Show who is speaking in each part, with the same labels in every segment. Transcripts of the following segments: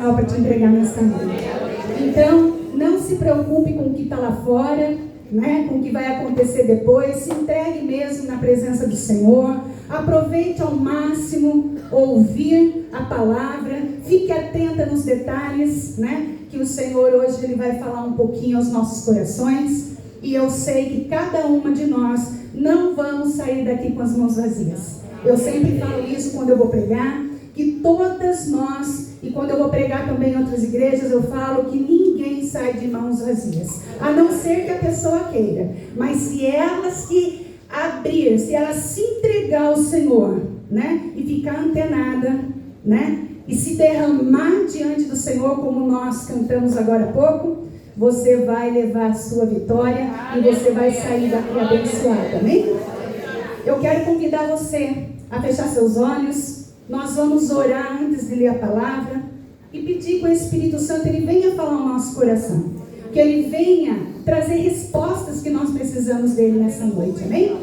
Speaker 1: Para te entregar nesta noite. Então, não se preocupe com o que está lá fora, né? Com o que vai acontecer depois. Se entregue mesmo na presença do Senhor. Aproveite ao máximo ouvir a palavra. Fique atenta nos detalhes, né? Que o Senhor hoje ele vai falar um pouquinho aos nossos corações. E eu sei que cada uma de nós não vamos sair daqui com as mãos vazias. Eu sempre falo isso quando eu vou pregar, que todas nós, e quando eu vou pregar também em outras igrejas, eu falo que ninguém sai de mãos vazias, a não ser que a pessoa queira. Mas se ela se abrir, se ela se entregar ao Senhor, né, e ficar antenada, né, e se derramar diante do Senhor, como nós cantamos agora há pouco, você vai levar a sua vitória e você vai sair daqui abençoado, amém? Eu quero convidar você a fechar seus olhos. Nós vamos orar antes de ler a palavra e pedir que o Espírito Santo ele venha falar ao nosso coração, que ele venha trazer respostas que nós precisamos dele nessa noite, amém?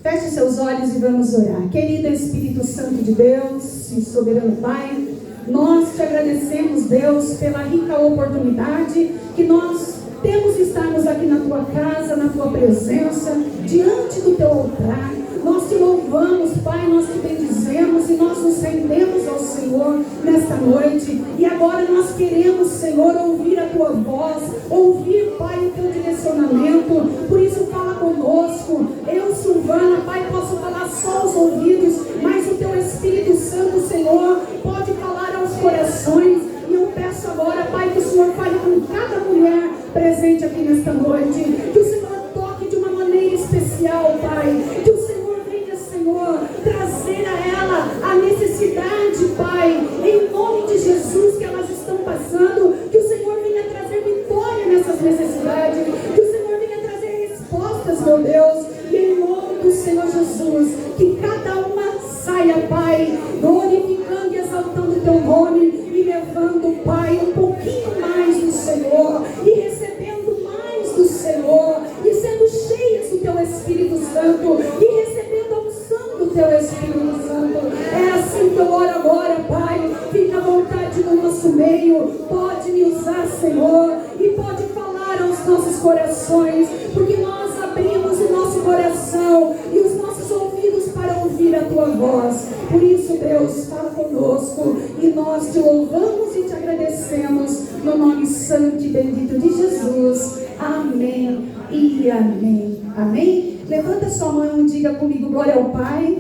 Speaker 1: Feche seus olhos e vamos orar. Querido Espírito Santo de Deus e soberano Pai, nós te agradecemos, Deus, pela rica oportunidade que nós temos de estarmos aqui na tua casa, na tua presença, diante do teu altar. Nós te louvamos, Pai, nós te bendizemos e nós nos rendemos ao Senhor nesta noite. E agora nós queremos, Senhor, ouvir a tua voz, ouvir, Pai, o teu direcionamento. Por isso fala conosco. Eu, Silvana, Pai, posso falar só aos ouvidos, mas o teu Espírito Santo, Senhor, pode falar aos corações. E eu peço agora, Pai, que o Senhor fale com cada mulher presente aqui nesta noite. Que o Senhor toque de uma maneira especial, Pai. Que o Senhor venha, Senhor, trazer a ela a necessidade, Pai, em nome de Jesus, que elas estão passando. Que o Senhor venha trazer vitória nessas necessidades. Que o Senhor venha trazer respostas, meu Deus. E em nome do Senhor Jesus, que cada uma saia, Pai, glorificando e exaltando o teu nome e levando, Pai, um pouquinho mais do Senhor e recebendo mais do Senhor e sendo cheias do teu Espírito Santo e recebendo a unção do teu Espírito Santo. É assim que eu oro agora, Pai. Fica à vontade no nosso meio. Pode me usar, Senhor, e pode falar aos nossos corações, porque nós abrimos o nosso coração e os nossos ouvidos para ouvir a tua voz. Por isso, Deus, fala conosco e nós te louvamos e te agradecemos no nome santo e bendito de Jesus. Amém e amém. Amém? Levanta sua mão e diga comigo: glória ao Pai,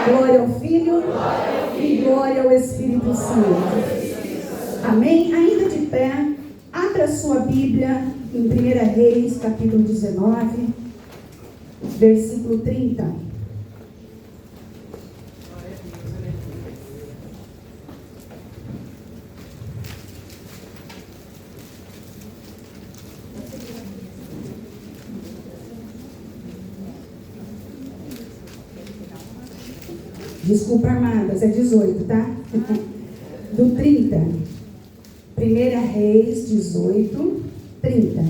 Speaker 1: glória ao Filho e glória ao Espírito Santo. Amém? Ainda de pé, abra sua Bíblia em 1 Reis, capítulo 19, versículo 30. Desculpa, armadas, é 18, tá? Do 30. 1 Reis 18, 30.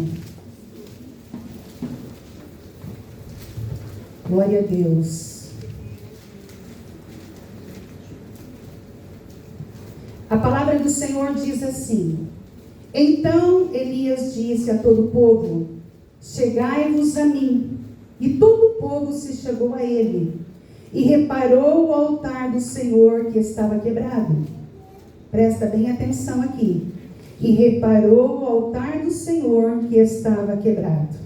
Speaker 1: Glória a Deus. A palavra do Senhor diz assim: então Elias disse a todo o povo: chegai-vos a mim. E todo o povo se chegou a ele. E reparou o altar do Senhor que estava quebrado. Presta bem atenção aqui. E reparou o altar do Senhor que estava quebrado.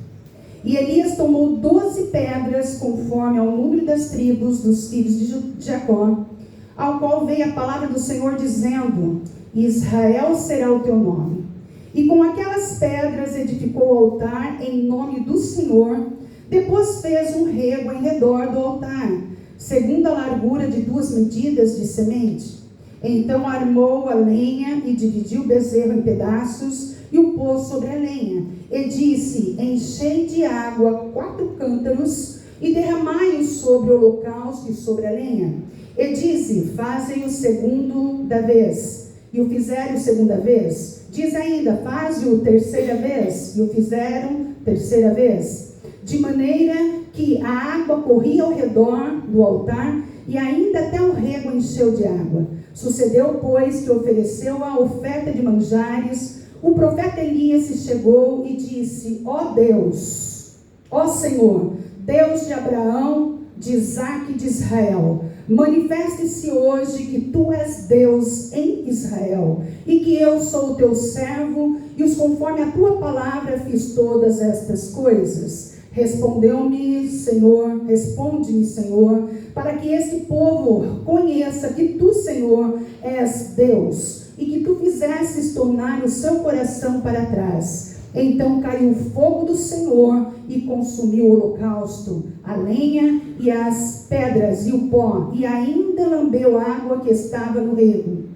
Speaker 1: E Elias tomou 12 pedras, conforme ao número das tribos dos filhos de Jacó, ao qual veio a palavra do Senhor dizendo: Israel será o teu nome. E com aquelas pedras edificou o altar em nome do Senhor. Depois fez um rego em redor do altar, segundo a largura de 2 medidas de semente. Então armou a lenha e dividiu o bezerro em pedaços e o pôs sobre a lenha. E disse: enchei de água 4 cântaros e derramai-o sobre o holocausto e sobre a lenha. E disse: fazem-o segundo da vez. E o fizeram segunda vez. Diz ainda: faz-o terceira vez. E o fizeram terceira vez. De maneira que a água corria ao redor do altar e ainda até o rego encheu de água. Sucedeu, pois, que ofereceu a oferta de manjares. O profeta Elias se chegou e disse: ó Deus, ó Senhor, Deus de Abraão, de Isaque e de Israel, manifeste-se hoje que tu és Deus em Israel, e que eu sou o teu servo, e os conforme a tua palavra fiz todas estas coisas. Responde-me, Senhor, para que esse povo conheça que tu, Senhor, és Deus, e que tu fizesses tornar o seu coração para trás. Então caiu o fogo do Senhor e consumiu o holocausto, a lenha e as pedras e o pó, e ainda lambeu a água que estava no rego.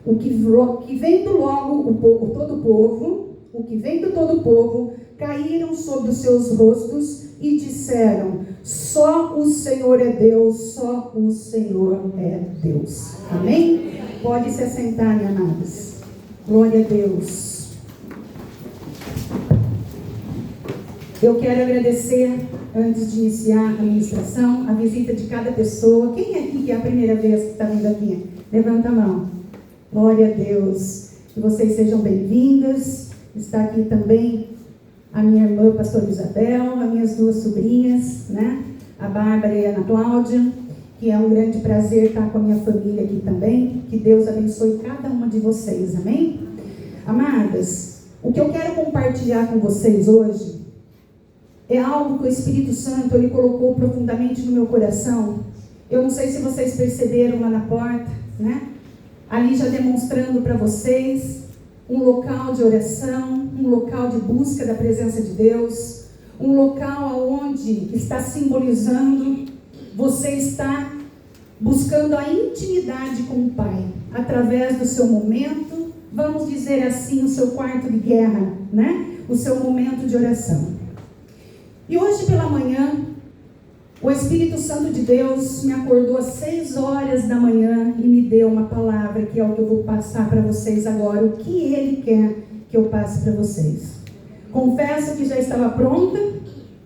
Speaker 1: O que vendo logo todo o povo, caíram sobre os seus rostos e disseram: só o Senhor é Deus, só o Senhor é Deus. Amém? Pode se assentar, minha amadas. Glória a Deus. Eu quero agradecer, antes de iniciar a ministração, a visita de cada pessoa. Quem é aqui que é a primeira vez que está vindo aqui? Levanta a mão. Glória a Deus. Que vocês sejam bem-vindas. Está aqui também a minha irmã, pastora Isabel, as minhas duas sobrinhas, né? A Bárbara e a Ana Cláudia, que é um grande prazer estar com a minha família aqui também. Que Deus abençoe cada uma de vocês, amém? Amadas, o que eu quero compartilhar com vocês hoje é algo que o Espírito Santo ele colocou profundamente no meu coração. Eu não sei se vocês perceberam lá na porta, né? Ali já demonstrando para vocês um local de oração, um local de busca da presença de Deus, um local onde está simbolizando você está buscando a intimidade com o Pai, através do seu momento, vamos dizer assim, o seu quarto de guerra, né? O seu momento de oração. E hoje pela manhã, o Espírito Santo de Deus me acordou às 6 horas da manhã e me deu uma palavra, que é o que eu vou passar para vocês agora, o que Ele quer que eu passe para vocês. Confesso que já estava pronta,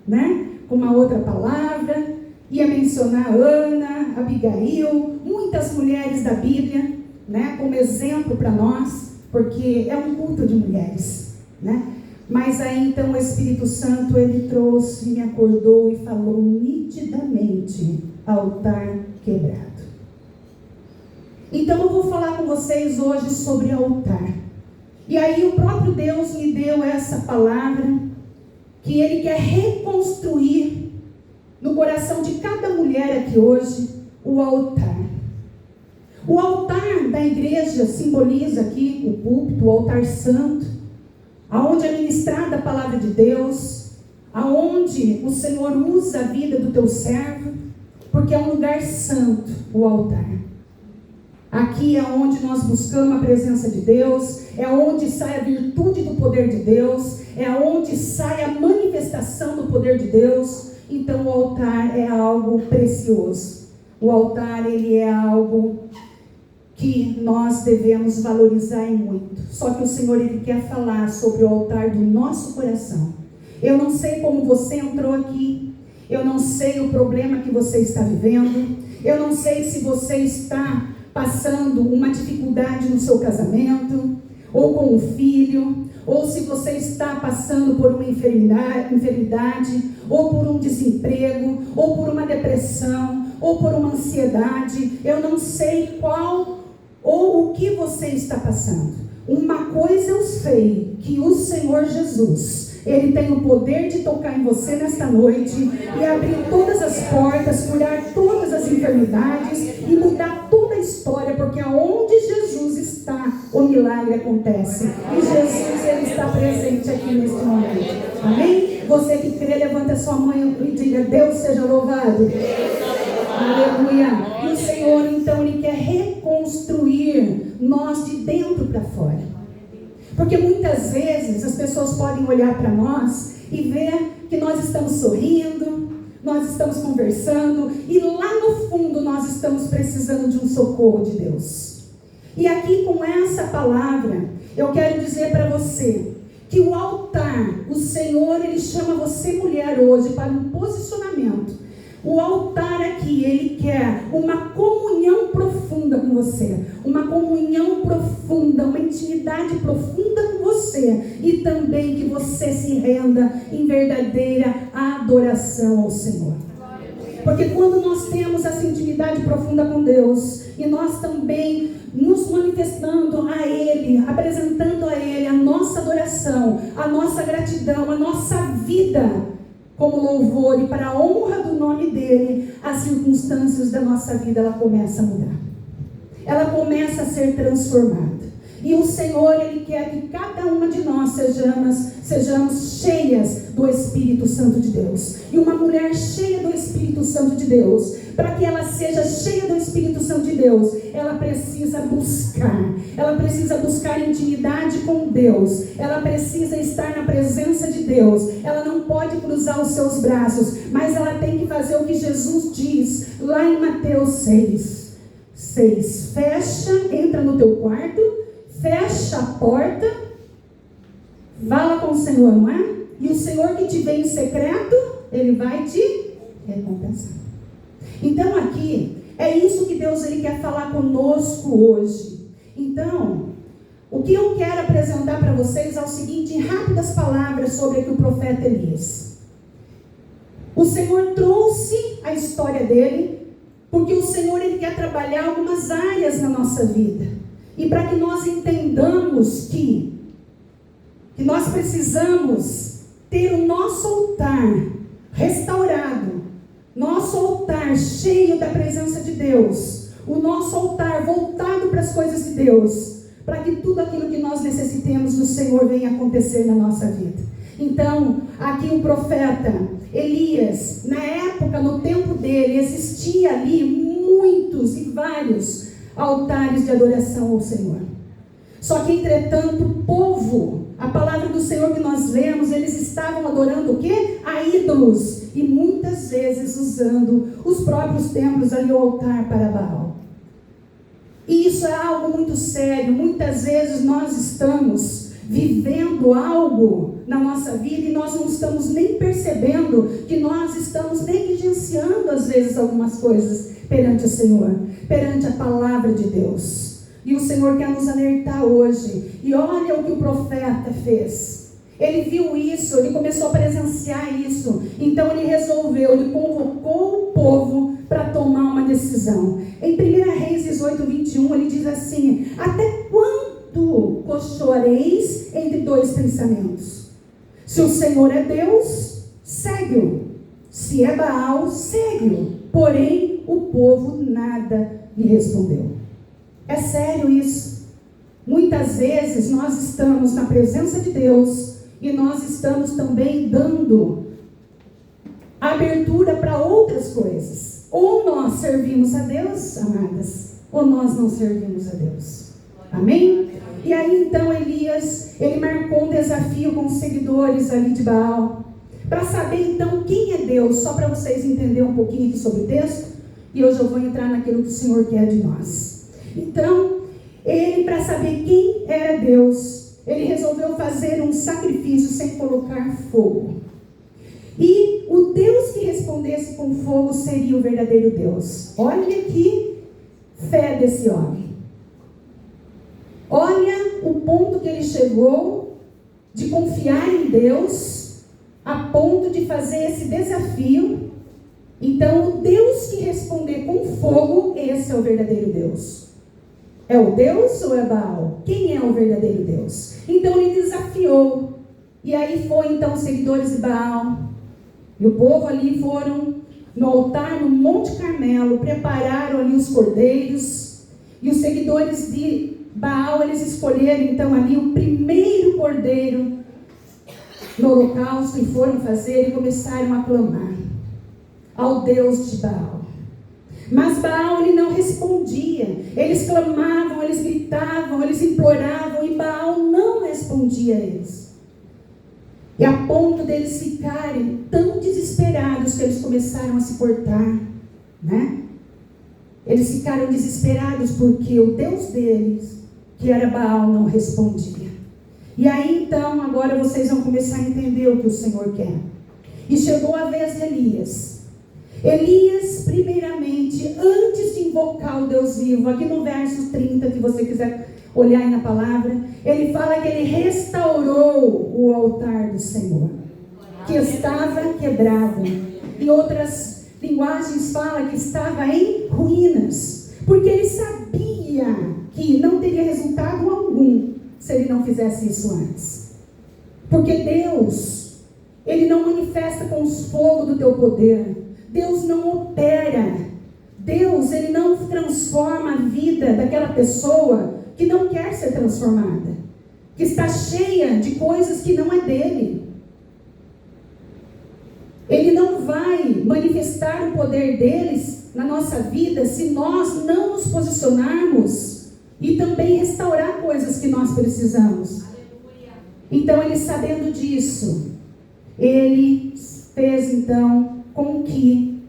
Speaker 1: né? Com uma outra palavra, ia mencionar Ana, Abigail, muitas mulheres da Bíblia, né? Como exemplo para nós, porque é um culto de mulheres, né? Mas aí então o Espírito Santo ele trouxe, me acordou e falou nitidamente: altar quebrado. Então eu vou falar com vocês hoje sobre altar. E aí o próprio Deus me deu essa palavra, que Ele quer reconstruir no coração de cada mulher aqui hoje o altar. O altar da igreja simboliza aqui o púlpito, o altar santo, aonde é ministrada a palavra de Deus, aonde o Senhor usa a vida do teu servo, porque é um lugar santo, o altar. Aqui é onde nós buscamos a presença de Deus, é onde sai a virtude do poder de Deus, é onde sai a manifestação do poder de Deus. Então o altar é algo precioso. O altar ele é algo que nós devemos valorizar e muito. Só que o Senhor ele quer falar sobre o altar do nosso coração. Eu não sei como você entrou aqui, eu não sei o problema que você está vivendo, eu não sei se você está passando uma dificuldade no seu casamento, ou com o filho, ou se você está passando por uma enfermidade, ou por um desemprego, ou por uma depressão, ou por uma ansiedade. Eu não sei qual ou o que você está passando. Uma coisa eu sei, que o Senhor Jesus, Ele tem o poder de tocar em você nesta noite e abrir todas as portas, curar todas as enfermidades e mudar toda a história, porque aonde Jesus está, o milagre acontece. E Jesus, Ele está presente aqui neste momento. Amém? Você que crê, levanta sua mão e diga: Deus seja louvado. Aleluia. E o Senhor, então, Ele quer reconstruir nós de dentro para fora. Porque muitas vezes as pessoas podem olhar para nós e ver que nós estamos sorrindo, nós estamos conversando, e lá no fundo nós estamos precisando de um socorro de Deus. E aqui com essa palavra, eu quero dizer para você que o altar, o Senhor, Ele chama você mulher hoje para um posicionamento. O altar aqui, ele quer uma comunhão profunda com você, uma comunhão profunda, uma intimidade profunda com você, e também que você se renda em verdadeira adoração ao Senhor. Porque quando nós temos essa intimidade profunda com Deus, e nós também nos manifestando a Ele, apresentando a Ele a nossa adoração, a nossa gratidão, a nossa vida como louvor e para a honra do nome dEle, as circunstâncias da nossa vida, ela começa a mudar. Ela começa a ser transformada. E o Senhor, Ele quer que cada uma de nós sejamos cheias do Espírito Santo de Deus. E uma mulher cheia do Espírito Santo de Deus, para que ela seja cheia do Espírito Santo de Deus, ela precisa buscar intimidade com Deus, ela precisa estar na presença de Deus, ela não pode cruzar os seus braços, mas ela tem que fazer o que Jesus diz, lá em Mateus 6, fecha, entra no teu quarto, fecha a porta, fala com o Senhor, não é? E o Senhor que te vê em secreto, Ele vai te recompensar. Então aqui, é isso que Deus Ele quer falar conosco hoje. Então, o que eu quero apresentar para vocês é o seguinte, em rápidas palavras sobre o profeta Elias. O Senhor trouxe a história dele, porque o Senhor Ele quer trabalhar algumas áreas na nossa vida. E para que nós entendamos que nós precisamos ter o nosso altar restaurado, nosso altar cheio da presença de Deus, o nosso altar voltado para as coisas de Deus, para que tudo aquilo que nós necessitemos do Senhor venha acontecer na nossa vida. Então, aqui o profeta Elias, na época, no tempo dele, existia ali muitos e vários altares de adoração ao Senhor. Só que, entretanto, o povo, a palavra do Senhor que nós lemos, eles estavam adorando o quê? A ídolos. E muitas vezes usando os próprios templos ali, o altar para Baal. E isso é algo muito sério. Muitas vezes nós estamos vivendo algo na nossa vida e nós não estamos nem percebendo que nós estamos negligenciando às vezes algumas coisas perante o Senhor, perante a palavra de Deus. E o Senhor quer nos alertar hoje. E olha o que o profeta fez. Ele viu isso, ele começou a presenciar isso. Então ele resolveu, ele convocou o povo para tomar uma decisão. Em 1 Reis 18, 21, ele diz assim: até quando cochoareis entre dois pensamentos? Se o Senhor é Deus, segue-o. Se é Baal, segue-o. Porém, o povo nada lhe respondeu. É sério isso. Muitas vezes nós estamos na presença de Deus e nós estamos também dando abertura para outras coisas. Ou nós servimos a Deus, amadas, ou nós não servimos a Deus. Amém? E aí então Elias, ele marcou um desafio com os seguidores ali de Baal, para saber então quem é Deus, só para vocês entenderem um pouquinho aqui sobre o texto, e hoje eu vou entrar naquilo que o Senhor quer de nós. Então, ele, para saber quem era Deus, ele resolveu fazer um sacrifício sem colocar fogo. E o Deus que respondesse com fogo seria o verdadeiro Deus. Olha que fé desse homem. Olha o ponto que ele chegou de confiar em Deus, a ponto de fazer esse desafio. Então, o Deus que responder com fogo, esse é o verdadeiro Deus. É o Deus ou é Baal? Quem é o verdadeiro Deus? Então, ele desafiou. E aí foi, então, os seguidores de Baal. E o povo ali foram no altar, no Monte Carmelo, prepararam ali os cordeiros. E os seguidores de Baal, eles escolheram, então, ali o primeiro cordeiro no holocausto e foram fazer e começaram a clamar ao Deus de Baal. Mas Baal, ele não respondia. Eles clamavam, eles gritavam, eles imploravam e Baal não respondia a eles. E a ponto deles ficarem tão desesperados que eles começaram a se cortar, né? Eles ficaram desesperados porque o Deus deles, que era Baal, não respondia. E aí então, agora vocês vão começar a entender o que o Senhor quer. E chegou a vez de Elias. Elias, primeiramente, antes de invocar o Deus vivo, aqui no verso 30, que você quiser olhar aí na palavra, ele fala que ele restaurou o altar do Senhor, que estava quebrado. Em outras linguagens fala que estava em ruínas, porque ele sabia que não teria resultado algum se ele não fizesse isso antes. Porque Deus, ele não manifesta com os fogos do teu poder. Deus não opera. Deus, ele não transforma a vida daquela pessoa que não quer ser transformada, que está cheia de coisas que não é dele. Ele não vai manifestar o poder deles na nossa vida se nós não nos posicionarmos e também restaurar coisas que nós precisamos. Então, ele sabendo disso, ele fez então com que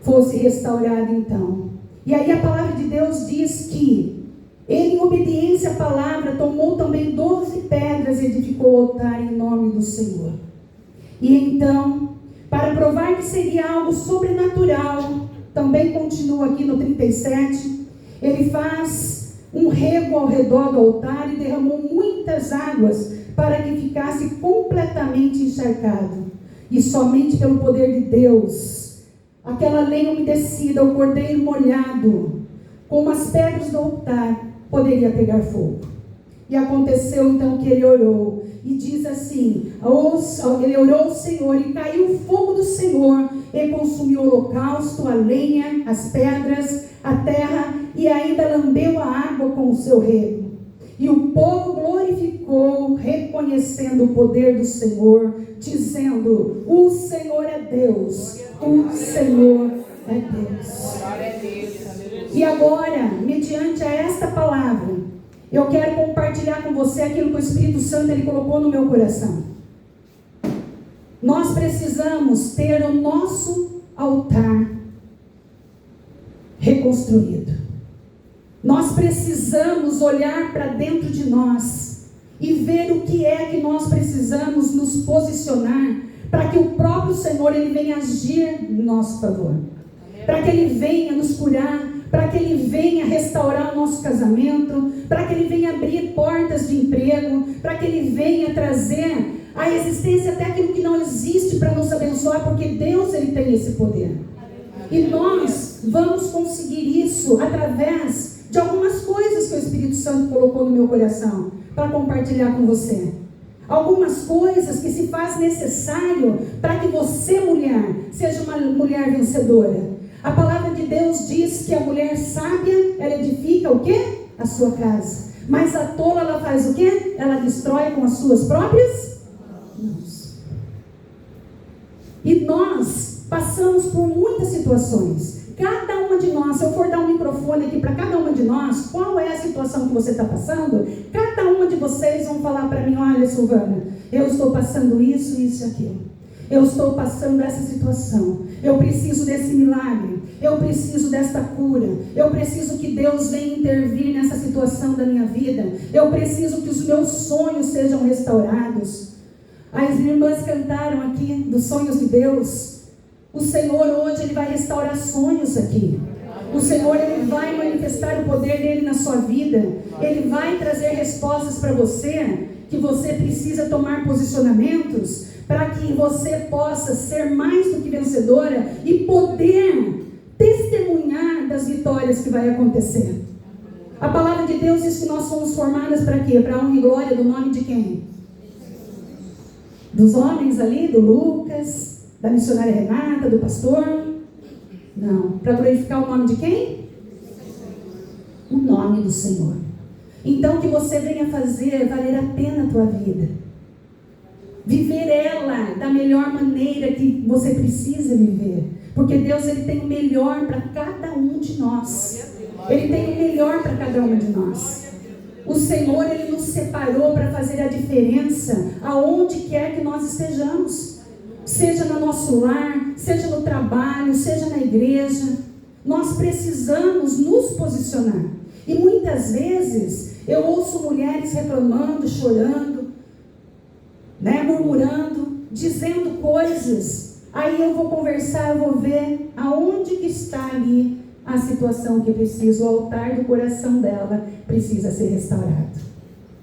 Speaker 1: fosse restaurado então. E aí a palavra de Deus diz que ele, em obediência à palavra, tomou também 12 pedras e edificou o altar em nome do Senhor. E então, para provar que seria algo sobrenatural, também continua aqui no 37, ele faz um rego ao redor do altar e derramou muitas águas para que ficasse completamente encharcado. E somente pelo poder de Deus, aquela lenha umedecida, o cordeiro molhado, com as pedras do altar, poderia pegar fogo. E aconteceu então que ele orou, e diz assim, ele orou ao Senhor, e caiu o fogo do Senhor, e consumiu o holocausto, a lenha, as pedras, a terra, e ainda lambeu a água com o seu rego. E o povo glorificou, reconhecendo o poder do Senhor, dizendo, o Senhor é Deus, o Senhor é Deus. E agora, mediante a esta palavra, eu quero compartilhar com você aquilo que o Espírito Santo ele colocou no meu coração. Nós precisamos ter o nosso altar reconstruído. Nós precisamos olhar para dentro de nós e ver o que é que nós precisamos nos posicionar para que o próprio Senhor ele venha agir em nosso favor. Para que Ele venha nos curar, para que Ele venha restaurar o nosso casamento, para que Ele venha abrir portas de emprego, para que Ele venha trazer a existência até aquilo que não existe para nos abençoar, porque Deus ele tem esse poder. E nós vamos conseguir isso através de algumas coisas que o Espírito Santo colocou no meu coração para compartilhar com você. Algumas coisas que se faz necessário para que você, mulher, seja uma mulher vencedora. A palavra de Deus diz que a mulher sábia, ela edifica o quê? A sua casa. Mas a tola, ela faz o quê? Ela destrói com as suas próprias mãos. E nós passamos por muitas situações. Cada uma de nós, se eu for dar um microfone aqui para cada uma de nós, qual é a situação que você está passando? Cada uma de vocês vão falar para mim, olha, Silvana, eu estou passando isso, isso e aquilo. Eu estou passando essa situação. Eu preciso desse milagre. Eu preciso desta cura. Eu preciso que Deus venha intervir nessa situação da minha vida. Eu preciso que os meus sonhos sejam restaurados. As irmãs cantaram aqui dos sonhos de Deus. O Senhor hoje ele vai restaurar sonhos aqui. O Senhor ele vai manifestar o poder dele na sua vida. Ele vai trazer respostas para você, que você precisa tomar posicionamentos para que você possa ser mais do que vencedora e poder testemunhar das vitórias que vai acontecer. A palavra de Deus diz que nós somos formadas para quê? Para a honra e glória do nome de quem? Dos homens ali, do Lucas, da missionária Renata, do pastor? Não. Para glorificar o nome de quem? O nome do Senhor. Então que você venha fazer valer a pena a tua vida. Viver ela da melhor maneira que você precisa viver. Porque Deus ele tem o melhor para cada um de nós. Ele tem o melhor para cada uma de nós. O Senhor ele nos separou para fazer a diferença aonde quer que nós estejamos. Seja no nosso lar, seja no trabalho, seja na igreja. Nós precisamos nos posicionar. E muitas vezes eu ouço mulheres reclamando, chorando, murmurando, dizendo coisas, Aí eu vou conversar, eu vou ver aonde que está ali a situação que precisa, o altar do coração dela precisa ser restaurado.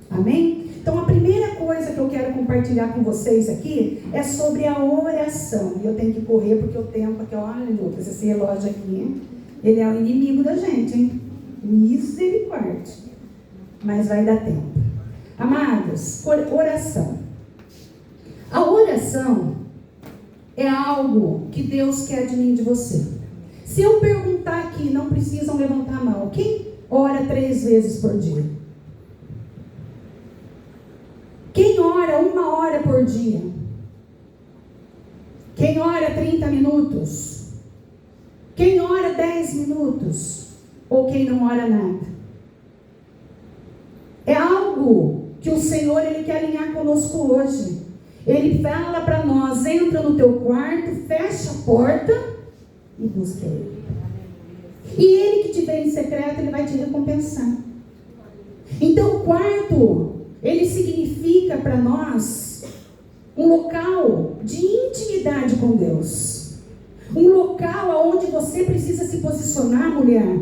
Speaker 1: Amém? Então a primeira coisa que eu quero compartilhar com vocês aqui é sobre a oração. E eu tenho que correr porque o tempo aqui, olha Lucas, esse relógio aqui, hein? Ele é o inimigo da gente, hein? Misericórdia. Mas vai dar tempo. Amados, oração. A oração é algo que Deus quer de mim e de você. Se eu perguntar aqui, não precisam levantar a mão. Quem ora 3 vezes por dia? Quem ora 1 hora por dia? Quem ora 30 minutos? Quem ora 10 minutos? Ou quem não ora nada? É algo que o Senhor Ele quer alinhar conosco hoje. Ele fala para nós, entra no teu quarto, fecha a porta e busca Ele. E Ele que te vê em secreto, Ele vai te recompensar. Então o quarto, ele significa para nós um local de intimidade com Deus. Um local onde você precisa se posicionar, mulher,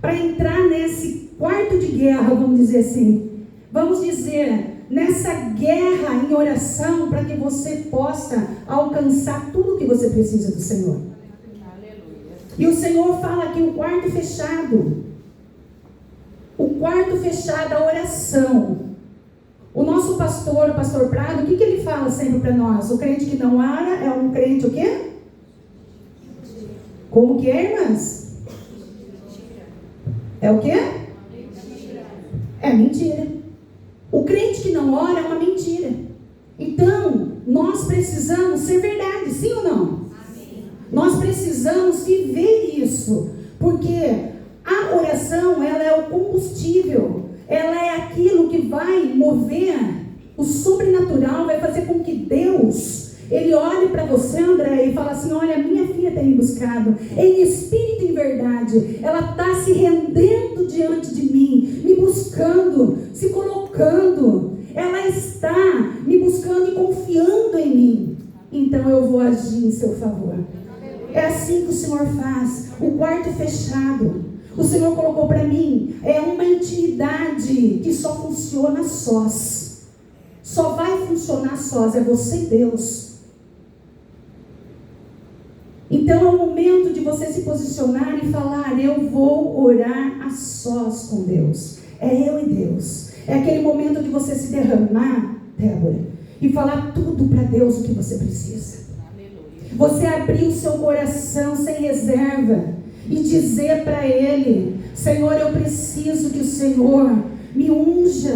Speaker 1: para entrar nesse quarto de guerra, vamos dizer assim. Vamos dizer, nessa guerra em oração, para que você possa alcançar tudo o que você precisa do Senhor. E o Senhor fala aqui, o quarto fechado. O quarto fechado, a oração. O nosso pastor, o pastor Prado, o que ele fala sempre para nós? O crente que não ora é um crente o quê? Como que é, irmãs? É o quê? É mentira. O crente que não ora é uma mentira. Então, nós precisamos ser verdade, sim ou não? Amém. Nós precisamos viver isso, porque a oração, ela é o combustível, ela é aquilo que vai mover o sobrenatural, vai fazer com que Deus, Ele olhe para você, André, e fala assim, olha, minha filha tem me buscado, em espírito e em verdade, ela está se rendendo diante de mim, me buscando, se colocando, ela está me buscando e confiando em mim, então eu vou agir em seu favor. É assim que o Senhor faz, o quarto fechado. O Senhor colocou para mim, é uma intimidade que só funciona sós. Só vai funcionar sós, é você e Deus. Então é o momento de você se posicionar e falar, eu vou orar a sós com Deus. É eu e Deus. É aquele momento de você se derramar, Débora, e falar tudo para Deus o que você precisa. Você abrir o seu coração sem reserva. E dizer para Ele, Senhor, eu preciso que o Senhor me unja,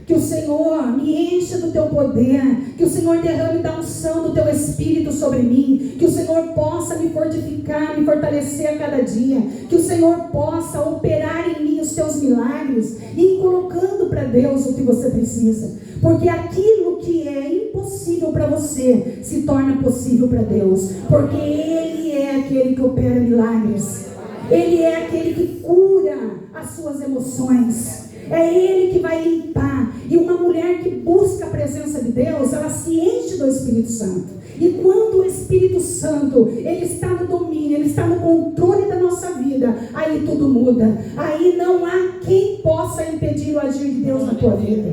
Speaker 1: que o Senhor me encha do Teu poder, que o Senhor derrame da unção do Teu Espírito sobre mim, que o Senhor possa me fortificar, me fortalecer a cada dia, que o Senhor possa operar em mim os Teus milagres, e ir colocando para Deus o que você precisa, porque aquilo que é impossível para você, se torna possível para Deus, porque Ele é aquele que opera milagres. Ele é aquele que cura as suas emoções. É Ele que vai limpar. E uma mulher que busca a presença de Deus, ela se enche do Espírito Santo. E quando o Espírito Santo, ele está no domínio, ele está no controle da nossa vida, aí tudo muda. Aí não há quem possa impedir o agir de Deus na tua vida.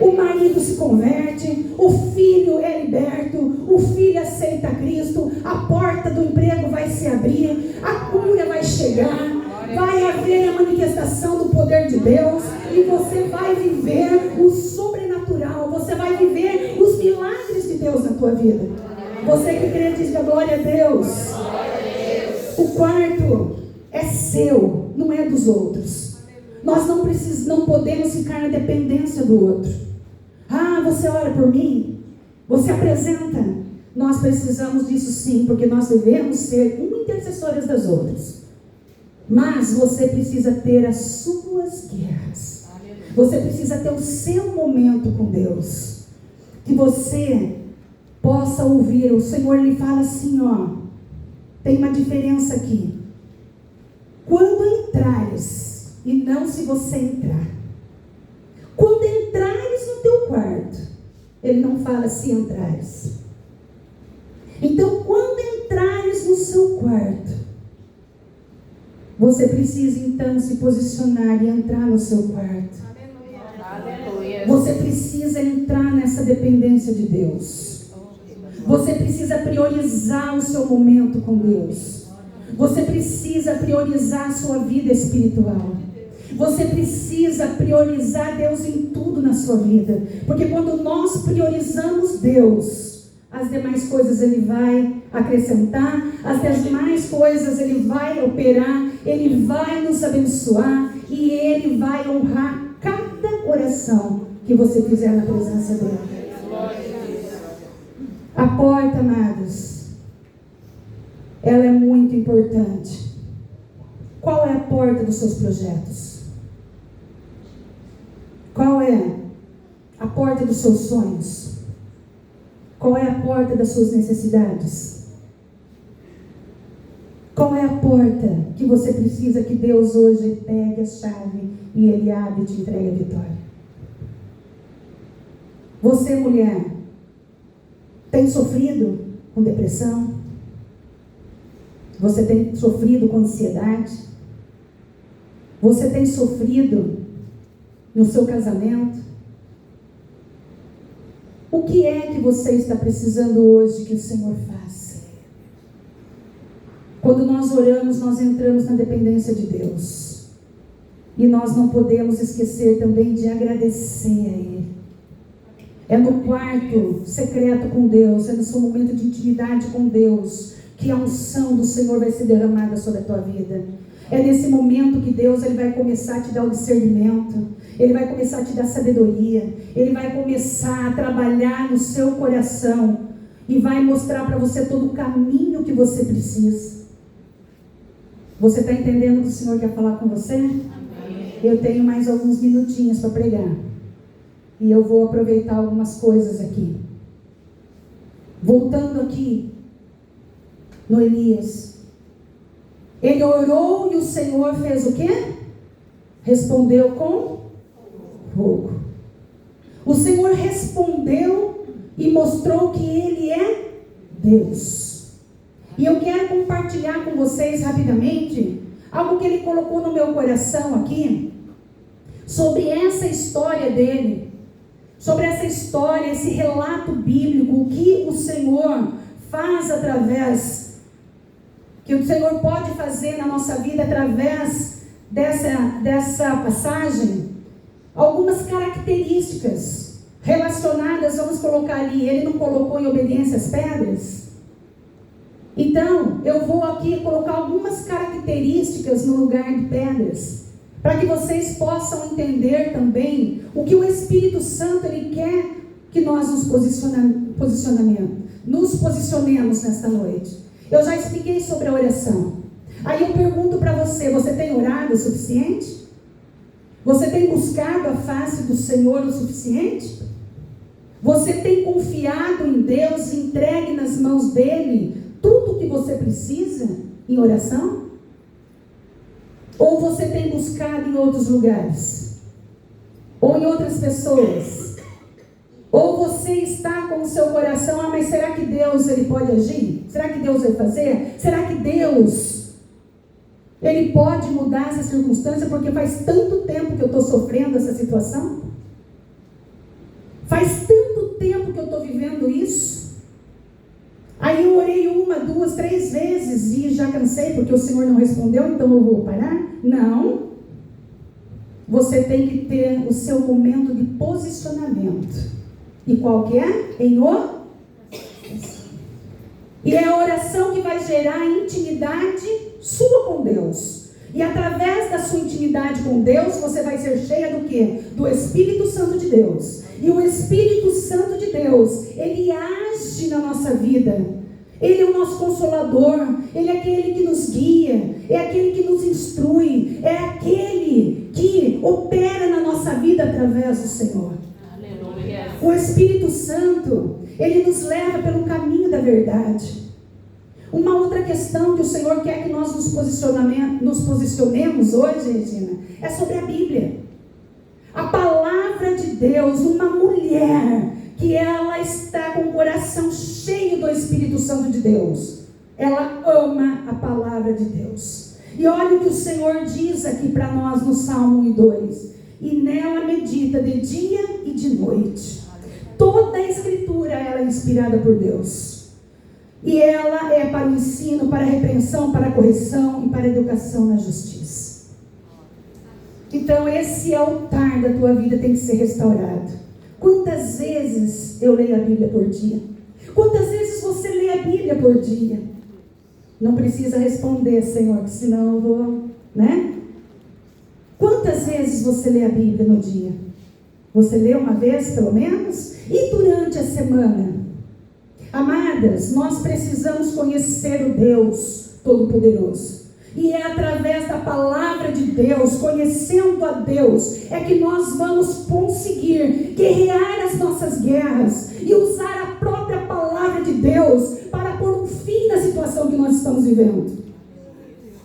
Speaker 1: O marido se converte, o filho é liberto, o filho aceita Cristo, a porta do emprego vai se abrir, a cura vai chegar, vai haver a manifestação do poder de Deus, e você vai viver o sobrenatural, você vai viver os milagres de Deus na tua vida. Você que crê, diz glória a Deus. O quarto é seu, não é dos outros. Nós não podemos ficar na dependência do outro. Ah, você ora por mim? Você apresenta? Nós precisamos disso sim, porque nós devemos ser intercessoras das outras. Mas você precisa ter as suas guerras. Você precisa ter o seu momento com Deus. Que você possa ouvir. O Senhor lhe fala assim, ó. Tem uma diferença aqui. Quando entrares, e não se você entrar. Quando entrares no teu quarto, ele não fala se entrares. Então, quando quarto, você precisa então se posicionar e entrar no seu quarto.
Speaker 2: Aleluia.
Speaker 1: Você precisa entrar nessa dependência de Deus. Você precisa priorizar o seu momento com Deus. Você precisa priorizar a sua vida espiritual. Você precisa priorizar Deus em tudo na sua vida. Porque quando nós priorizamos Deus, as demais coisas Ele vai acrescentar, as demais coisas Ele vai operar, Ele vai nos abençoar e Ele vai honrar cada oração que você fizer na presença dEle. A porta, amados, ela é muito importante. Qual é a porta dos seus projetos? Qual é a porta dos seus sonhos? Qual é a porta das suas necessidades? Qual é a porta que você precisa que Deus hoje pegue a chave e Ele abre e te entregue a vitória? Você, mulher, tem sofrido com depressão? Você tem sofrido com ansiedade? Você tem sofrido no seu casamento? O que é que você está precisando hoje que o Senhor faça? Quando nós oramos, nós entramos na dependência de Deus. E nós não podemos esquecer também de agradecer a Ele. É no quarto secreto com Deus, é no seu momento de intimidade com Deus, que a unção do Senhor vai ser derramada sobre a tua vida. É nesse momento que Deus Ele vai começar a te dar o discernimento, Ele vai começar a te dar sabedoria, Ele vai começar a trabalhar no seu coração e vai mostrar para você todo o caminho que você precisa. Você está entendendo o que o Senhor quer falar com você? Amém. Eu tenho mais alguns minutinhos para pregar. E eu vou aproveitar algumas coisas aqui. Voltando aqui no Elias. Ele orou e o Senhor fez o quê? Respondeu com fogo. O Senhor respondeu e mostrou que Ele é Deus. E eu quero compartilhar com vocês rapidamente algo que Ele colocou no meu coração aqui, sobre essa história dele, sobre essa história, esse relato bíblico, o que o Senhor faz através, que o Senhor pode fazer na nossa vida através dessa passagem. Algumas características relacionadas, vamos colocar ali, ele não colocou em obediência às pedras? Então, eu vou aqui colocar algumas características no lugar de pedras, para que vocês possam entender também o que o Espírito Santo Ele quer que nós nos posicionemos nesta noite. Eu já expliquei sobre a oração. Aí eu pergunto para você, você tem orado o suficiente? Você tem buscado a face do Senhor o suficiente? Você tem confiado em Deus, entregue nas mãos dEle tudo o que você precisa em oração? Ou você tem buscado em outros lugares? Ou em outras pessoas? Ou você está com o seu coração, mas será que Deus Ele pode agir? Será que Deus vai fazer? Será que Deus Ele pode mudar essa circunstância? Porque faz tanto tempo que eu estou sofrendo essa situação. Faz tanto tempo que eu estou vivendo isso. Aí eu orei 1, 2, 3 vezes e já cansei porque o Senhor não respondeu, então eu vou parar? Não. Você tem que ter o seu momento de posicionamento. E qual que é? Em oração. E é a oração que vai gerar intimidade sua com Deus. E através da sua intimidade com Deus, você vai ser cheia do quê? Do Espírito Santo de Deus. E o Espírito Santo de Deus, Ele age na nossa vida. Ele é o nosso consolador. Ele é aquele que nos guia. É aquele que nos instrui. É aquele que opera na nossa vida através do Senhor. Aleluia. O Espírito Santo, Ele nos leva pelo caminho da verdade. Uma outra questão que o Senhor quer que nós nos posicionemos hoje, Regina, é sobre a Bíblia. A palavra de Deus, uma mulher que ela está com o coração cheio do Espírito Santo de Deus, ela ama a palavra de Deus. E olha o que o Senhor diz aqui para nós no Salmo 1 e 2. E nela medita de dia e de noite. Toda a Escritura ela é inspirada por Deus. E ela é para o ensino, para a repreensão, para a correção e para a educação na justiça. Então esse altar da tua vida tem que ser restaurado. Quantas vezes eu leio a Bíblia por dia? Quantas vezes você lê a Bíblia por dia? Não precisa responder, Senhor, que senão eu vou, né? Quantas vezes você lê a Bíblia no dia? Você lê uma vez, pelo menos? E durante a semana? Amadas, nós precisamos conhecer o Deus Todo-Poderoso. E é através da palavra de Deus, conhecendo a Deus, é que nós vamos conseguir guerrear as nossas guerras e usar a própria palavra de Deus para pôr um fim na situação que nós estamos vivendo.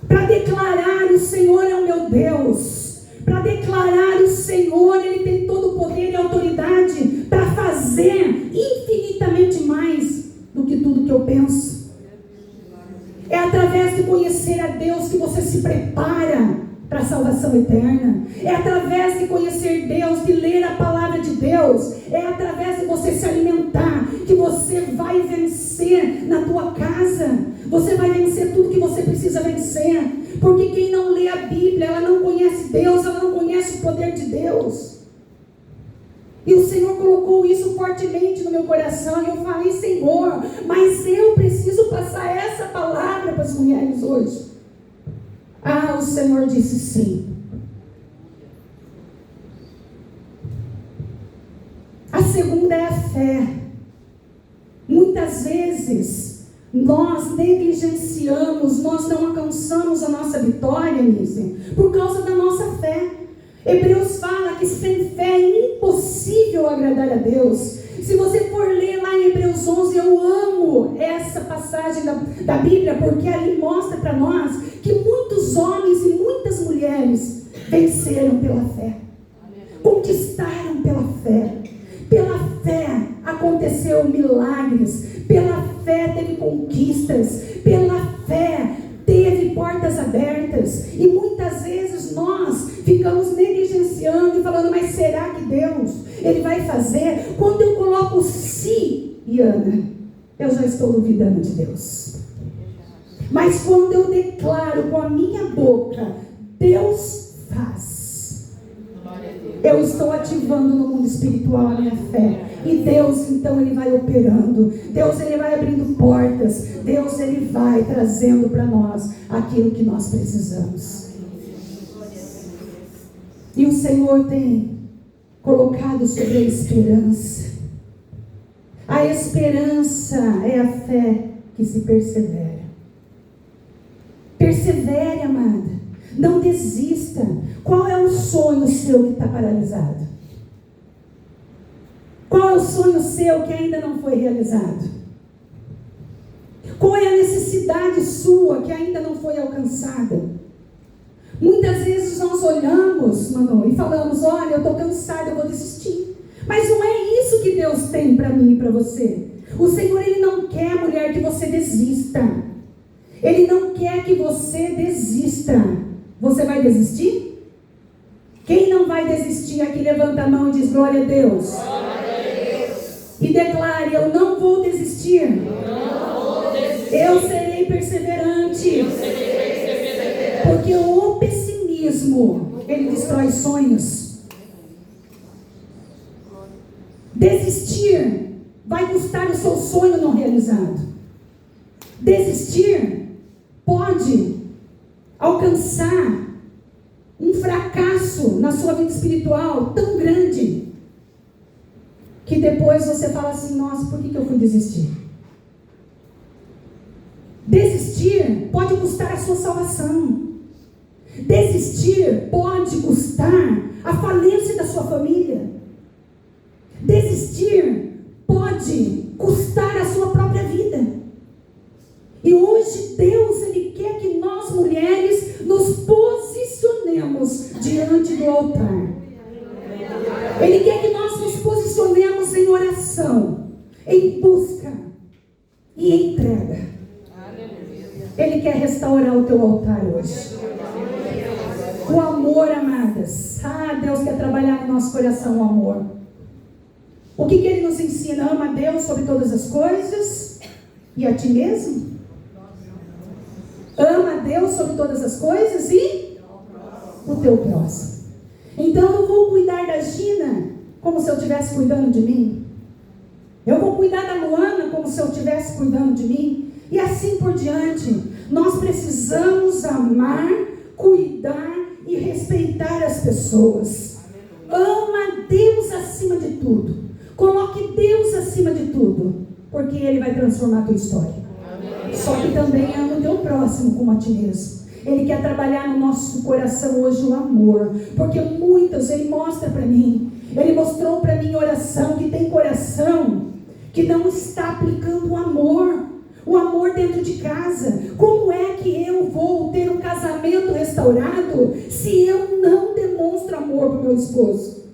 Speaker 1: Para declarar: o Senhor é o meu Deus. Para declarar: o Senhor, Ele tem todo o poder e autoridade para fazer infinitamente mais do que tudo que eu penso. É através de conhecer a Deus que você se prepara para a salvação eterna. É através de conhecer Deus, de ler a palavra de Deus. É através de você se alimentar que você vai vencer na tua casa. Você vai vencer tudo que você precisa vencer. Porque quem não lê a Bíblia, ela não conhece Deus, ela não conhece o poder de Deus. E o Senhor colocou isso fortemente no meu coração. E eu falei: Senhor, mas eu preciso passar essa palavra para as mulheres hoje. Ah, o Senhor disse sim. A segunda é a fé. Muitas vezes nós negligenciamos, nós não alcançamos a nossa vitória, Nise, por causa da nossa fé. Hebreus fala que sem fé é impossível agradar a Deus. Se você for ler lá em Hebreus 11, eu amo essa passagem da Bíblia, porque ali mostra para nós que muitos homens e muitas mulheres venceram pela fé, conquistaram pela fé. Pela fé aconteceu milagres, pela fé teve conquistas, pela fé teve portas abertas. E muitas vezes nós ficamos negligenciando e falando: mas será que Deus, Ele vai fazer? Quando eu coloco se, Iana, eu já estou duvidando de Deus. Mas quando eu declaro com a minha boca: Deus faz, eu estou ativando no mundo espiritual a minha fé. E Deus, então, Ele vai operando. Deus, Ele vai abrindo portas. Deus, Ele vai trazendo para nós aquilo que nós precisamos. E o Senhor tem colocado sobre a esperança. A esperança é a fé que se persevera. Persevere, amada. Não desista. Qual é o sonho seu que está paralisado? Qual é o sonho seu que ainda não foi realizado? Qual é a necessidade sua que ainda não foi alcançada? Muitas vezes nós olhamos, Manu, e falamos: olha, eu estou cansada, eu vou desistir. Mas não é isso que Deus tem para mim e para você. O Senhor, Ele não quer, mulher, que você desista. Ele não quer que você desista. Você vai desistir? Quem não vai desistir aqui, levanta a mão e diz: glória a Deus. Glória a Deus. E declare: eu não vou desistir. Eu serei perseverante. Porque o pessimismo, ele destrói sonhos. Desistir vai custar o seu sonho não realizado. Desistir pode alcançar um fracasso na sua vida espiritual tão grande que depois você fala assim: nossa, por que eu fui desistir? Desistir pode custar a sua salvação. Desistir pode custar a falência da sua família. Desistir pode custar a sua própria vida. E hoje Deus, Ele quer que nós mulheres nos posicionemos diante do altar. Ele quer que nós nos posicionemos em oração, em busca e em entrega. quer restaurar o teu altar hoje. O amor, amadas. Deus quer trabalhar no nosso coração o amor. O que Ele nos ensina? Ama a Deus sobre todas as coisas e a ti mesmo. Ama a Deus sobre todas as coisas e o teu próximo. Então eu vou cuidar da Gina como se eu estivesse cuidando de mim. Eu vou cuidar da Luana como se eu estivesse cuidando de mim. E assim por diante. Nós precisamos amar, cuidar e respeitar as pessoas. Ama Deus acima de tudo. Coloque Deus acima de tudo. Porque Ele vai transformar a tua história. Só que também ama o teu próximo como a ti mesmo. Ele quer trabalhar no nosso coração hoje o amor. Porque muitas, Ele mostra para mim. Ele mostrou para mim oração, que tem coração que não está aplicando o amor. O amor dentro de casa. Como é que eu vou ter um casamento restaurado se eu não demonstro amor para o meu esposo?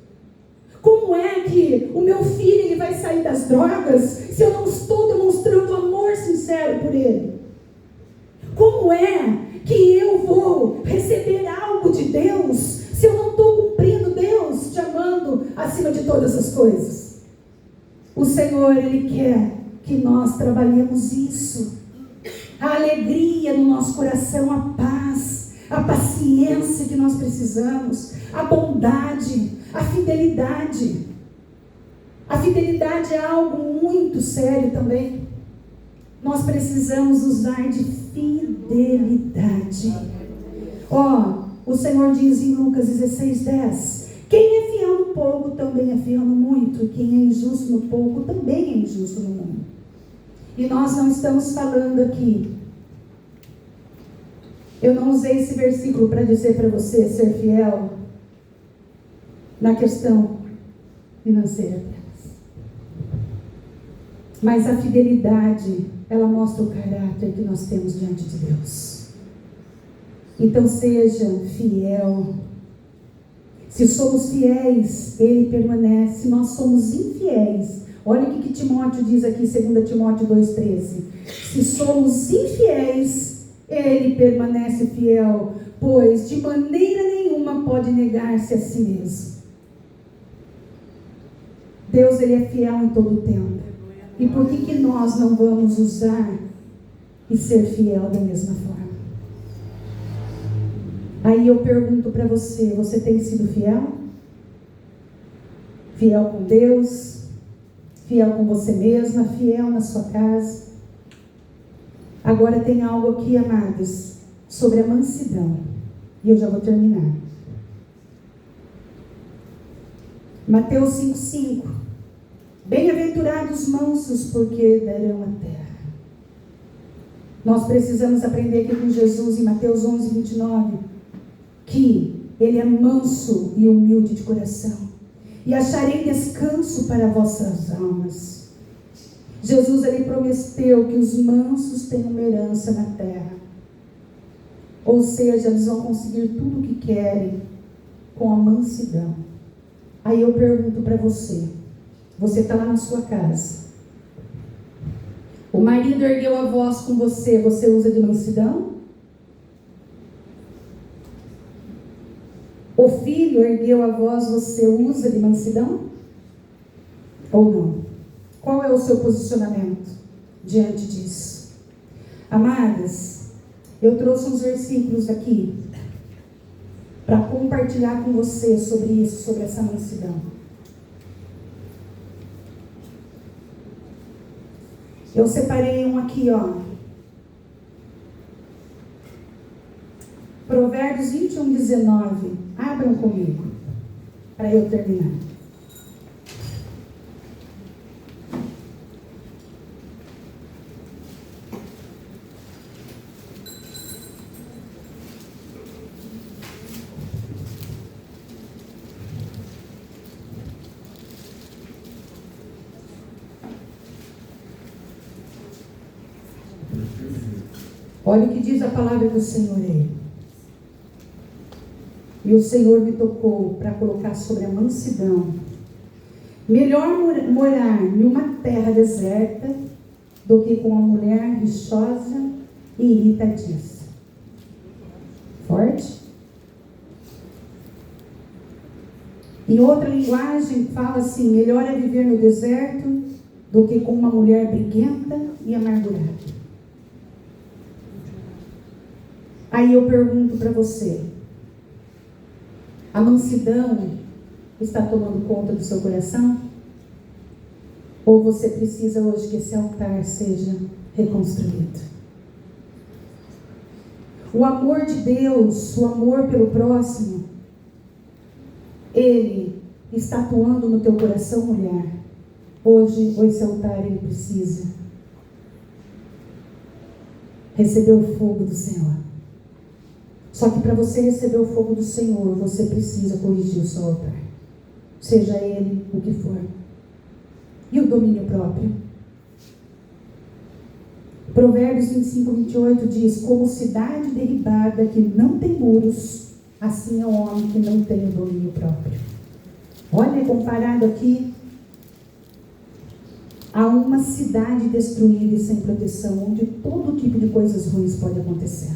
Speaker 1: Como é que o meu filho ele vai sair das drogas se eu não estou demonstrando amor sincero por ele? Como é que eu vou receber algo de Deus se eu não estou cumprindo Deus te amando acima de todas as coisas? O Senhor, Ele quer que nós trabalhemos isso. A alegria no nosso coração, a paz, a paciência que nós precisamos, a bondade, a fidelidade. A fidelidade é algo muito sério também. Nós precisamos usar de fidelidade. O Senhor diz em Lucas 16:10: quem é fiel no pouco também é fiel no muito. Quem é injusto no pouco também é injusto no muito. E nós não estamos falando aqui. Eu não usei esse versículo para dizer para você ser fiel na questão financeira apenas. Mas a fidelidade, ela mostra o caráter que nós temos diante de Deus. Então seja fiel. Se somos fiéis, Ele permanece. Se nós somos infiéis, olha o que Timóteo diz aqui, 2 Timóteo 2,13. Se somos infiéis, Ele permanece fiel, pois de maneira nenhuma pode negar-se a si mesmo. Deus, Ele é fiel em todo o tempo. E por que nós não vamos usar e ser fiel da mesma forma? Aí eu pergunto para você, você tem sido fiel? Fiel com Deus? Fiel com você mesma? Fiel na sua casa? Agora tem algo aqui, amados, sobre a mansidão. E eu já vou terminar. Mateus 5:5. Bem-aventurados mansos, porque herdarão a terra. Nós precisamos aprender aqui com Jesus em Mateus 11:29. Que Ele é manso e humilde de coração, e acharei descanso para vossas almas. Jesus, Ele prometeu que os mansos têm uma herança na terra. Ou seja, eles vão conseguir tudo o que querem com a mansidão. Aí eu pergunto para você, você está lá na sua casa, o marido ergueu a voz com você, você usa de mansidão? O filho ergueu a voz, você usa de mansidão? Ou não? Qual é o seu posicionamento diante disso? Amadas, eu trouxe uns versículos aqui para compartilhar com você sobre isso, sobre essa mansidão. Eu separei um aqui, Provérbios 21:19. Abram comigo, para eu terminar. Olha o que diz a palavra do Senhor aí. E o Senhor me tocou para colocar sobre a mansidão. Melhor morar em uma terra deserta do que com uma mulher rixosa e irritadiça. Forte. E outra linguagem fala assim: melhor é viver no deserto do que com uma mulher briguenta e amargurada. Aí eu pergunto para você: a mansidão está tomando conta do seu coração? Ou você precisa hoje que esse altar seja reconstruído? O amor de Deus, o amor pelo próximo, ele está atuando no teu coração, mulher. Hoje, esse altar, ele precisa receber o fogo do Senhor. Só que para você receber o fogo do Senhor, você precisa corrigir o seu altar. Seja ele o que for. E o domínio próprio? Provérbios 25, 28 diz: como cidade derribada que não tem muros, assim é o homem que não tem o domínio próprio. Olha, comparado aqui a uma cidade destruída e sem proteção, onde todo tipo de coisas ruins pode acontecer.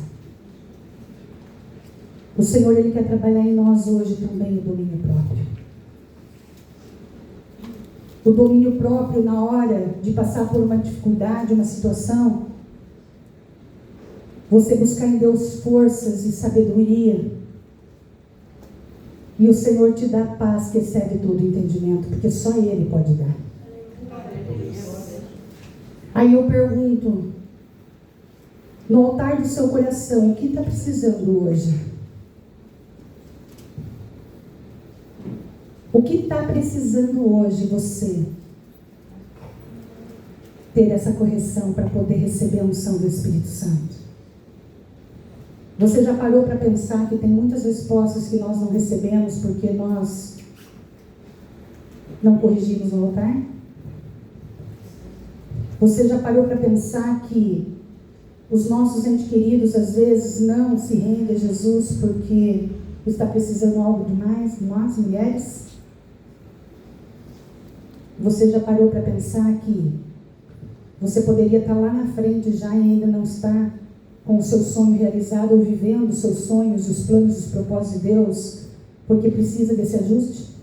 Speaker 1: O Senhor, ele quer trabalhar em nós hoje também o domínio próprio. O domínio próprio na hora de passar por uma dificuldade, uma situação, você buscar em Deus forças e sabedoria, e o Senhor te dá paz que excede todo entendimento, porque só Ele pode dar. Aí eu pergunto, no altar do seu coração, o que está precisando hoje? O que está precisando hoje você ter essa correção para poder receber a unção do Espírito Santo? Você já parou para pensar que tem muitas respostas que nós não recebemos porque nós não corrigimos o altar? Você já parou para pensar que os nossos entes queridos às vezes não se rendem a Jesus porque está precisando algo demais de nós, mulheres? Você já parou para pensar que você poderia estar lá na frente já e ainda não está com o seu sonho realizado ou vivendo os seus sonhos, os planos, os propósitos de Deus, porque precisa desse ajuste?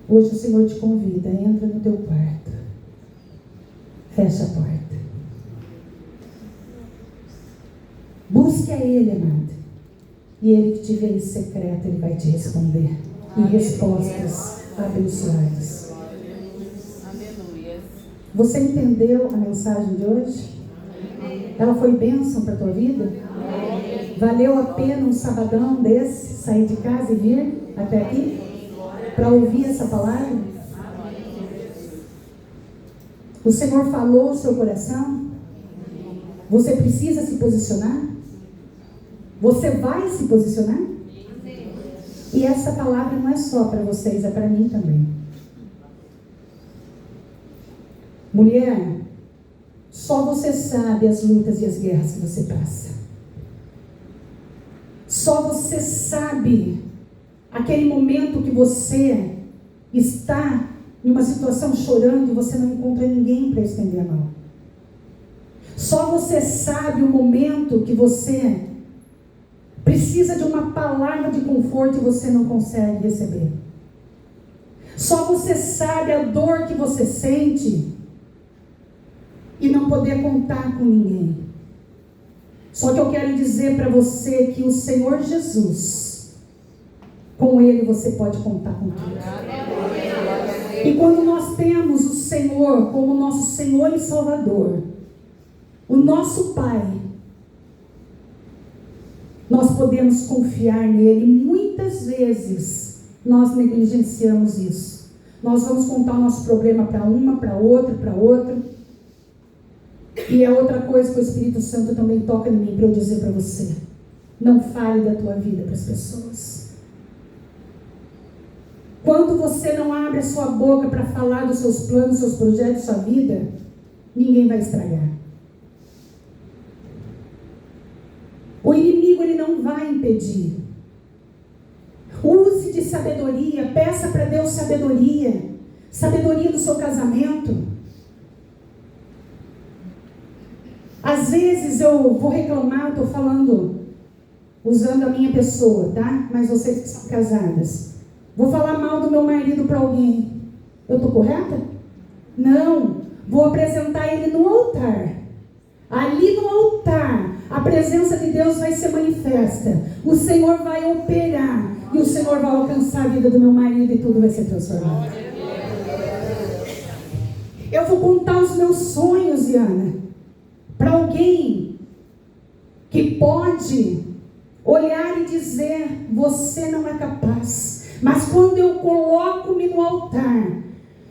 Speaker 1: Hoje o Senhor te convida, entra no teu quarto, fecha a porta, busque a Ele, amado, e Ele que te vê em secreto, Ele vai te responder, em respostas abençoadas. Você entendeu a mensagem de hoje? Ela foi bênção para a tua vida? Valeu a pena um sabadão desse, sair de casa e vir até aqui? Para ouvir essa palavra? O Senhor falou ao seu coração? Você precisa se posicionar? Você vai se posicionar? E essa palavra não é só para vocês, é para mim também. Mulher, só você sabe as lutas e as guerras que você passa. Só você sabe aquele momento que você está em uma situação chorando e você não encontra ninguém para estender a mão. Só você sabe o momento que você precisa de uma palavra de conforto e você não consegue receber. Só você sabe a dor que você sente e não poder contar com ninguém. Só que eu quero dizer para você que o Senhor Jesus, com Ele você pode contar com tudo. E quando nós temos o Senhor como nosso Senhor e Salvador, o nosso Pai, nós podemos confiar nele. Muitas vezes nós negligenciamos isso. Nós vamos contar o nosso problema para uma, para outra, para outra. E é outra coisa que o Espírito Santo também toca em mim para eu dizer para você: não fale da tua vida para as pessoas. Quando você não abre a sua boca para falar dos seus planos, seus projetos, sua vida, ninguém vai estragar. O inimigo, ele não vai impedir. Use de sabedoria, peça para Deus sabedoria. Sabedoria do seu casamento. Às vezes eu vou reclamar, eu estou falando, usando a minha pessoa, tá? Mas vocês que são casadas. Vou falar mal do meu marido para alguém. Eu estou correta? Não. Vou apresentar ele no altar. Ali no altar, a presença de Deus vai ser manifesta. O Senhor vai operar. E o Senhor vai alcançar a vida do meu marido e tudo vai ser transformado. Eu vou contar os meus sonhos, Diana, para alguém que pode olhar e dizer: você não é capaz. Mas quando eu coloco-me no altar,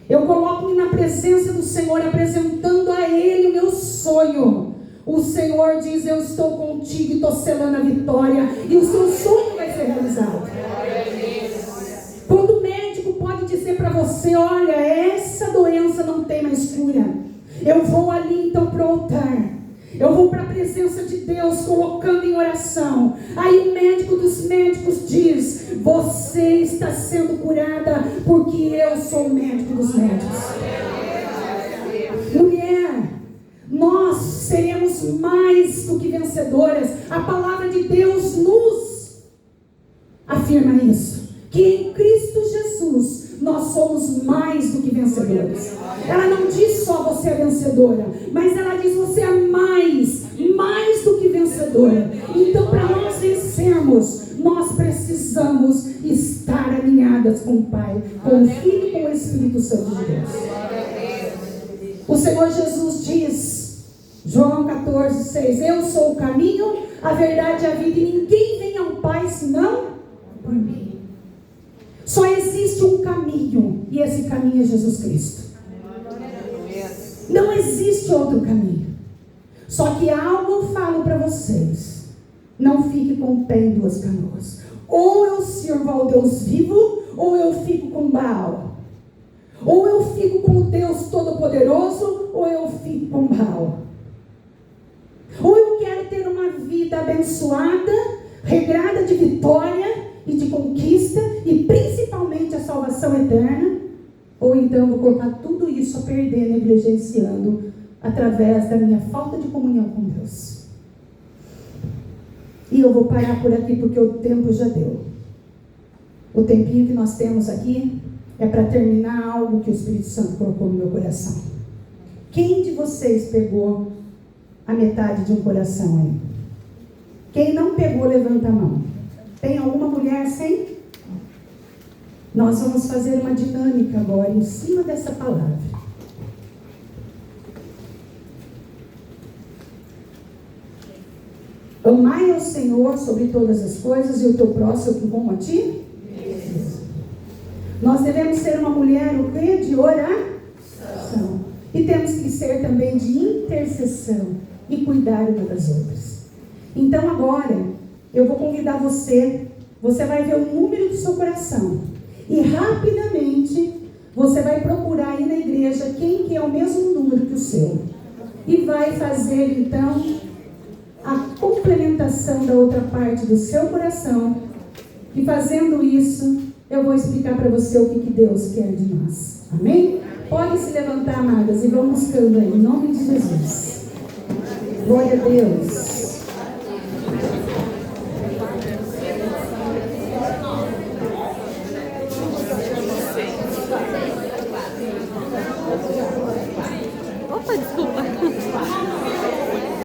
Speaker 1: eu coloco-me na presença do Senhor, apresentando a Ele o meu sonho, o Senhor diz: eu estou contigo e estou selando a vitória, e o seu sonho vai ser realizado. Quando o médico pode dizer para você: olha, essa doença não tem mais cura, eu vou ali então para o altar, eu vou para a presença de Deus, colocando em oração. Aí o médico dos médicos diz: você está sendo curada, porque eu sou o médico dos médicos. Mulher, nós seremos mais do que vencedoras. A palavra de Deus nos afirma isso, que em Cristo Jesus nós somos mais do que vencedores. Ela não diz só você é vencedora, mas ela diz você é mais do que vencedora. Então, para nós vencermos, nós precisamos estar alinhadas com o Pai, com o Filho e com o Espírito Santo de Deus. O Senhor Jesus diz, João 14:6, eu sou o caminho, a verdade e a vida, e ninguém vem ao Pai senão por mim. Só existe um caminho, e esse caminho é Jesus Cristo. Não existe outro caminho. Só que algo eu falo para vocês: não fique com o pé em duas canoas. Ou eu sirvo ao Deus vivo, ou eu fico com Baal. Ou eu fico com o Deus Todo-Poderoso, ou eu fico com Baal. Ou eu quero ter uma vida abençoada, regrada de vitória e de conquista, e principalmente a salvação eterna, ou então eu vou colocar tudo isso a perder, negligenciando, através da minha falta de comunhão com Deus. E eu vou parar por aqui, porque o tempo já deu. O tempinho que nós temos aqui é para terminar algo que o Espírito Santo colocou no meu coração. Quem de vocês pegou a metade de um coração aí? Quem não pegou, levanta a mão. Tem alguma mulher sem? Nós vamos fazer uma dinâmica agora em cima dessa palavra. Amai ao Senhor sobre todas as coisas e o teu próximo como a ti? Isso. Nós devemos ser uma mulher o quê? De oração. E temos que ser também de intercessão e cuidar uma das outras. Então agora eu vou convidar você vai ver o número do seu coração e rapidamente você vai procurar aí na igreja quem que é o mesmo número que o seu e vai fazer então a complementação da outra parte do seu coração. E fazendo isso, eu vou explicar para você o que Deus quer de nós. Amém? Podem se levantar, amadas, e vão buscando aí, em nome de Jesus. Glória a Deus.